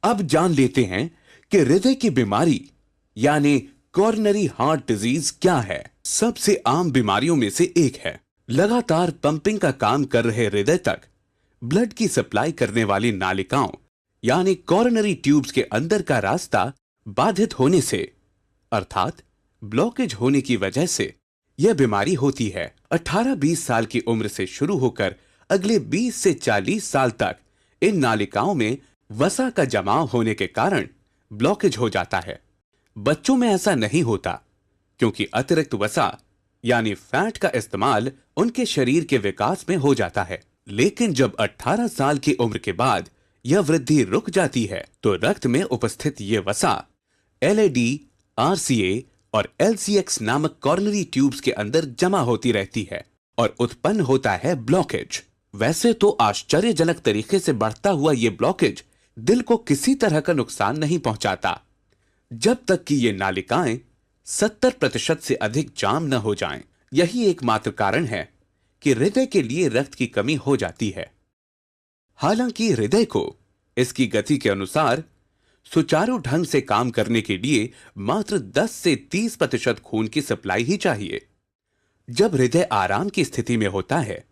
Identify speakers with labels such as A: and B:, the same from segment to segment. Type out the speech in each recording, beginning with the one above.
A: अब जान लेते हैं कि हृदय की बीमारी यानी कॉरोनरी हार्ट डिजीज क्या है। सबसे आम बीमारियों में से एक है। लगातार पंपिंग का काम कर रहे हृदय तक ब्लड की सप्लाई करने वाली नालिकाओं यानी कॉरोनरी ट्यूब्स के अंदर का रास्ता बाधित होने से अर्थात ब्लॉकेज होने की वजह से यह बीमारी होती है। 18-20 साल की उम्र से शुरू होकर अगले 20 से 40 साल तक इन नालिकाओं में वसा का जमाव होने के कारण ब्लॉकेज हो जाता है। बच्चों में ऐसा नहीं होता क्योंकि अतिरिक्त वसा यानी फैट का इस्तेमाल उनके शरीर के विकास में हो जाता है। लेकिन जब 18 साल की उम्र के बाद यह वृद्धि रुक जाती है तो रक्त में उपस्थित ये वसा एलएडी, आरसीए और एलसीएक्स नामक कॉर्नरी ट्यूब्स के अंदर जमा होती रहती है और उत्पन्न होता है ब्लॉकेज। वैसे तो आश्चर्यजनक तरीके से बढ़ता हुआ ये ब्लॉकेज दिल को किसी तरह का नुकसान नहीं पहुंचाता जब तक कि ये नालिकाएं 70% से अधिक जाम न हो जाएं। यही एकमात्र कारण है कि हृदय के लिए रक्त की कमी हो जाती है। हालांकि हृदय को इसकी गति के अनुसार सुचारू ढंग से काम करने के लिए मात्र 10 से 30% खून की सप्लाई ही चाहिए। जब हृदय आराम की स्थिति में होता है,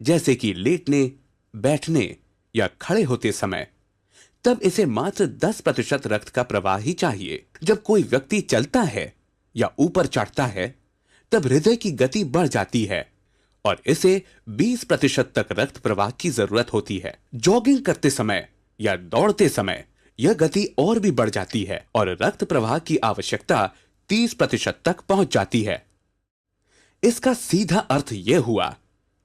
A: जैसे कि लेटने, बैठने या खड़े होते समय, तब इसे मात्र 10% रक्त का प्रवाह ही चाहिए। जब कोई व्यक्ति चलता है या ऊपर चढ़ता है तब हृदय की गति बढ़ जाती है और इसे 20% तक रक्त प्रवाह की जरूरत होती है। जॉगिंग करते समय या दौड़ते समय यह गति और भी बढ़ जाती है और रक्त प्रवाह की आवश्यकता 30% तक पहुंच जाती है। इसका सीधा अर्थ यह हुआ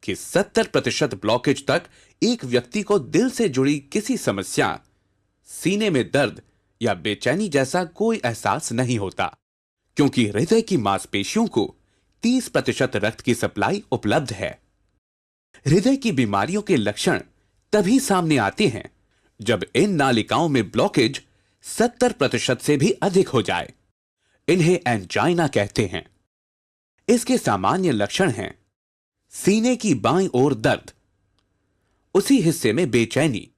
A: कि 70% ब्लॉकेज तक एक व्यक्ति को दिल से जुड़ी किसी समस्या, सीने में दर्द या बेचैनी जैसा कोई एहसास नहीं होता क्योंकि हृदय की मांसपेशियों को 30% रक्त की सप्लाई उपलब्ध है। हृदय की बीमारियों के लक्षण तभी सामने आते हैं जब इन नालिकाओं में ब्लॉकेज 70% से भी अधिक हो जाए। इन्हें एंजाइना कहते हैं। इसके सामान्य लक्षण हैं सीने की बाईं ओर दर्द, उसी हिस्से में बेचैनी,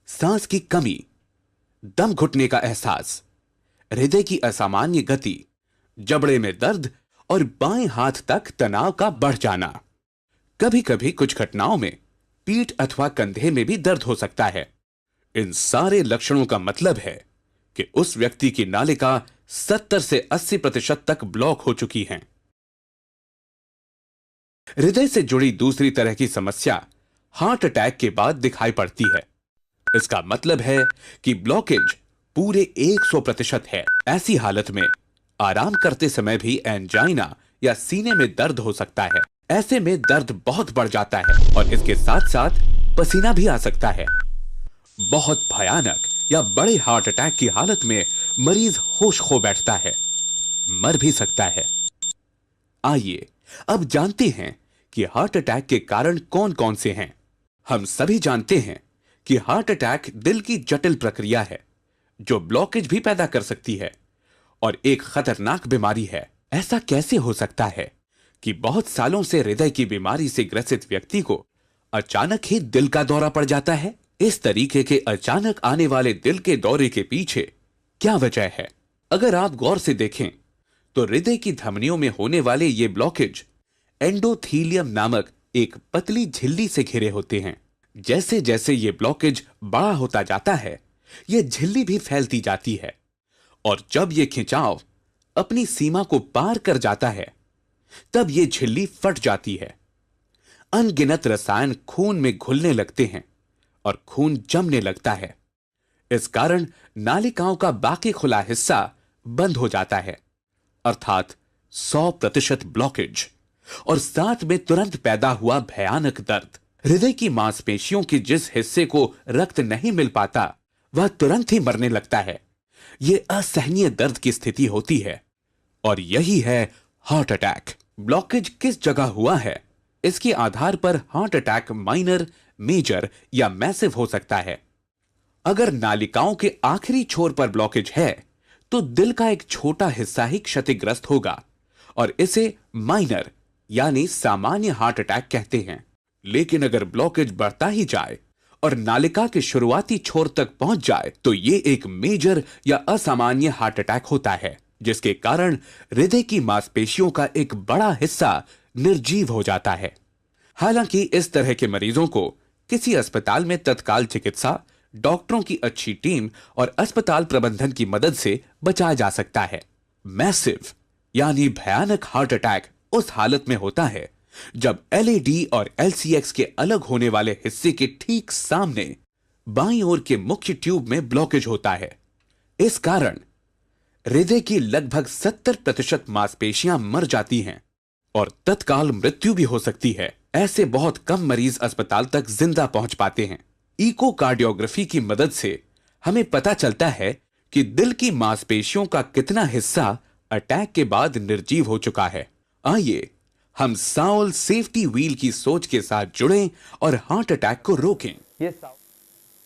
A: सांस की कमी, दम घुटने का एहसास, हृदय की असामान्य गति, जबड़े में दर्द और बाएं हाथ तक तनाव का बढ़ जाना। कभी कभी कुछ घटनाओं में पीठ अथवा कंधे में भी दर्द हो सकता है। इन सारे लक्षणों का मतलब है कि उस व्यक्ति की नालिका 70 से 80% तक ब्लॉक हो चुकी हैं। हृदय से जुड़ी दूसरी तरह की समस्या हार्ट अटैक के बाद दिखाई पड़ती है। इसका मतलब है कि ब्लॉकेज पूरे 100% है। ऐसी हालत में आराम करते समय भी एंजाइना या सीने में दर्द हो सकता है। ऐसे में दर्द बहुत बढ़ जाता है और इसके साथ साथ पसीना भी आ सकता है। बहुत भयानक या बड़े हार्ट अटैक की हालत में मरीज होश खो बैठता है, मर भी सकता है। आइए अब जानते हैं कि हार्ट अटैक के कारण कौन कौन से हैं। हम सभी जानते हैं कि हार्ट अटैक दिल की जटिल प्रक्रिया है जो ब्लॉकेज भी पैदा कर सकती है और एक खतरनाक बीमारी है। ऐसा कैसे हो सकता है कि बहुत सालों से हृदय की बीमारी से ग्रसित व्यक्ति को अचानक ही दिल का दौरा पड़ जाता है? इस तरीके के अचानक आने वाले दिल के दौरे के पीछे क्या वजह है? अगर आप गौर से देखें तो हृदय की धमनियों में होने वाले ये ब्लॉकेज एंडोथीलियम नामक एक पतली झिल्ली से घिरे होते हैं। जैसे जैसे ये ब्लॉकेज बड़ा होता जाता है, ये झिल्ली भी फैलती जाती है और जब ये खिंचाव अपनी सीमा को पार कर जाता है, तब ये झिल्ली फट जाती है। अनगिनत रसायन खून में घुलने लगते हैं और खून जमने लगता है। इस कारण नालिकाओं का बाकी खुला हिस्सा बंद हो जाता है, अर्थात 100% ब्लॉकेज, और साथ में तुरंत पैदा हुआ भयानक दर्द। हृदय की मांसपेशियों के जिस हिस्से को रक्त नहीं मिल पाता, वह तुरंत ही मरने लगता है। यह असहनीय दर्द की स्थिति होती है और यही है हार्ट अटैक। ब्लॉकेज किस जगह हुआ है, इसके आधार पर हार्ट अटैक माइनर, मेजर या मैसिव हो सकता है। अगर नालिकाओं के आखिरी छोर पर ब्लॉकेज है तो दिल का एक छोटा हिस्सा ही क्षतिग्रस्त होगा और इसे माइनर यानी सामान्य हार्ट अटैक कहते हैं। लेकिन अगर ब्लॉकेज बढ़ता ही जाए और नालिका के शुरुआती छोर तक पहुंच जाए तो ये एक मेजर या असामान्य हार्ट अटैक होता है, जिसके कारण हृदय की मांसपेशियों का एक बड़ा हिस्सा निर्जीव हो जाता है। हालांकि इस तरह के मरीजों को किसी अस्पताल में तत्काल चिकित्सा, डॉक्टरों की अच्छी टीम और अस्पताल प्रबंधन की मदद से बचाया जा सकता है। मैसिव यानी भयानक हार्ट अटैक उस हालत में होता है जब एलएडी और एलसीएक्स के अलग होने वाले हिस्से के ठीक सामने बाईं ओर के मुख्य ट्यूब में ब्लॉकेज होता है। इस कारण हृदय की लगभग 70% मांसपेशियां मर जाती हैं और तत्काल मृत्यु भी हो सकती है। ऐसे बहुत कम मरीज अस्पताल तक जिंदा पहुंच पाते हैं। इकोकार्डियोग्राफी की मदद से हमें पता चलता है कि दिल की मांसपेशियों का कितना हिस्सा अटैक के बाद निर्जीव हो चुका है। आइए हम साउल सेफ्टी व्हील की सोच के साथ जुड़ें और हार्ट अटैक को रोकें।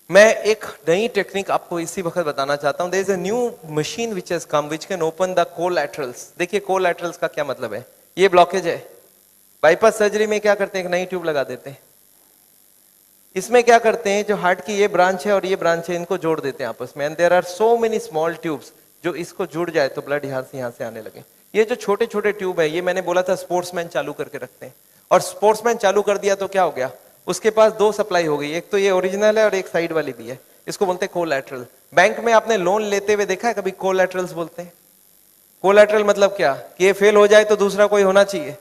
B: मैं एक नई टेक्निक आपको इसी वक्त बताना चाहता हूं। There is a new machine which has come which can open the collaterals. देखिए कोलैटरल्स का क्या मतलब है। ये ब्लॉकेज है। बाईपास सर्जरी में क्या करते हैं, एक नई ट्यूब लगा देते हैं। इसमें क्या करते हैं, जो हार्ट की ये ब्रांच है और ये ब्रांच है, इनको जोड़ देते हैं आपस में। And there are so many small tubes, जो इसको जुड़ जाए तो ब्लड यहाँ से आने लगे। ये जो छोटे छोटे ट्यूब है, ये मैंने बोला था स्पोर्ट्समैन चालू करके रखते हैं। और स्पोर्ट्समैन चालू कर दिया तो क्या हो गया, उसके पास दो सप्लाई हो गई। एक तो ये ओरिजिनल है और एक साइड वाली भी है। इसको बोलते हैं कोलैटरल। बैंक में आपने लोन लेते हुए देखा है कभी, कोलैटरल्स बोलते हैं। कोलैटरल मतलब क्या, कि ये फेल हो जाए तो दूसरा कोई होना चाहिए।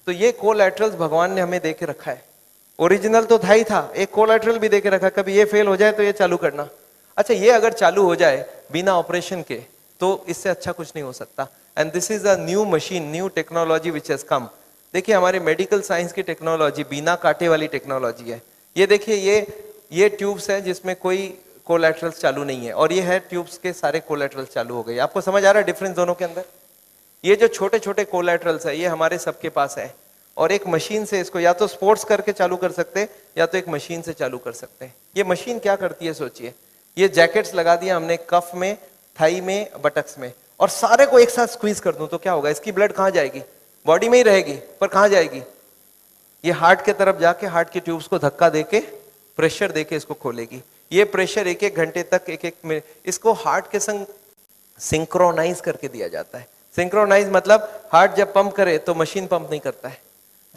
B: तो ये कोलैटरल्स भगवान ने हमें दे के रखा है। ओरिजिनल तो था ही था, एक कोलैटरल भी दे के रखा, कभी ये फेल हो जाए तो ये चालू करना। अच्छा, ये अगर चालू हो जाए बिना ऑपरेशन के तो इससे अच्छा कुछ नहीं हो सकता। And this is a new machine, new technology which has come. देखिए हमारे मेडिकल साइंस की टेक्नोलॉजी बिना कांटे वाली टेक्नोलॉजी है। ये देखिए ये ट्यूब्स है जिसमें कोई कोलैटरल्स चालू नहीं है, और ये है ट्यूब्स के सारे कोलैटरल्स चालू हो गए। आपको समझ आ रहा है डिफरेंस दोनों के अंदर। ये जो छोटे छोटे कोलैटरल्स है ये हमारे सबके पास है, और एक मशीन से इसको या तो स्पोर्ट्स करके चालू कर सकते हैं या तो एक मशीन से चालू कर सकते हैं। ये मशीन क्या करती है सोचिए, ये जैकेट्स लगा दिया हमने कफ में, थाई में, बटक्स में, और सारे को एक साथ स्क्वीज कर दूं तो क्या होगा, इसकी ब्लड कहाँ जाएगी, बॉडी में ही रहेगी, पर कहाँ जाएगी, ये हार्ट के तरफ जाके हार्ट की ट्यूब्स को धक्का देके प्रेशर देके इसको खोलेगी। ये प्रेशर एक एक घंटे तक, एक एक मिनट, इसको हार्ट के संग सिंक्रोनाइज करके दिया जाता है। सिंक्रोनाइज मतलब हार्ट जब पंप करे तो मशीन पंप नहीं करता है।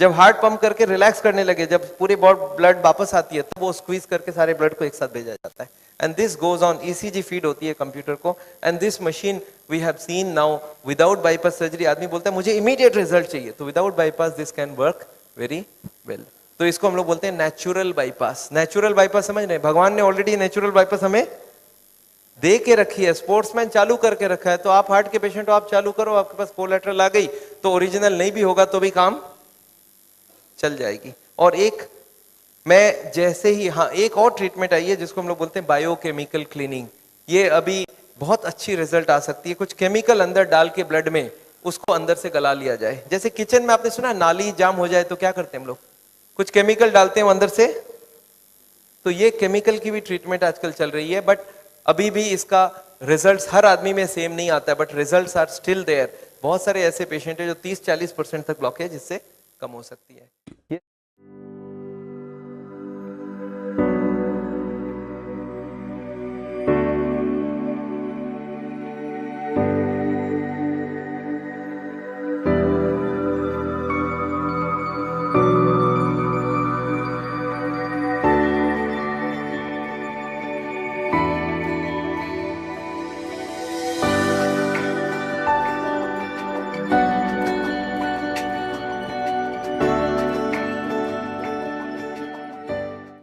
B: जब हार्ट पंप करके रिलैक्स करने लगे, जब पूरी ब्लड वापस आती है, तब वो स्क्वीज करके सारे ब्लड को एक साथ भेजा जाता है। And this goes on, ECG feed होती है कंप्यूटर को। And this machine we have seen now without bypass surgery. आदमी बोलता है मुझे इमीडिएट रिजल्ट चाहिए, तो without bypass this can work very well. तो इसको हम लोग बोलते हैं नेचुरल बाईपास। नेचुरल बाईपास समझ रहे हैं, भगवान ने ऑलरेडी नेचुरल बाईपास हमें दे के रखी है। स्पोर्ट्समैन चालू करके रखा है। तो आप हार्ट के पेशेंट हो, आप चालू करो, आपके पास कोलैटरल आ गई तो ओरिजिनल नहीं भी होगा तो भी काम चल जाएगी। और एक मैं जैसे ही, हाँ, एक और ट्रीटमेंट आई है जिसको हम लोग बोलते हैं बायोकेमिकल क्लीनिंग। ये अभी बहुत अच्छी रिजल्ट आ सकती है। कुछ केमिकल अंदर डाल के ब्लड में उसको अंदर से गला लिया जाए। जैसे किचन में आपने सुना नाली जाम हो जाए तो क्या करते हैं हम लोग, कुछ केमिकल डालते हैं अंदर से। तो ये केमिकल की भी ट्रीटमेंट आजकल चल रही है, बट अभी भी इसका रिजल्ट्स हर आदमी में सेम नहीं आता है, but results are still there. बहुत सारे ऐसे पेशेंट है जो 30-40% तक ब्लॉकेज इससे कम हो सकती है।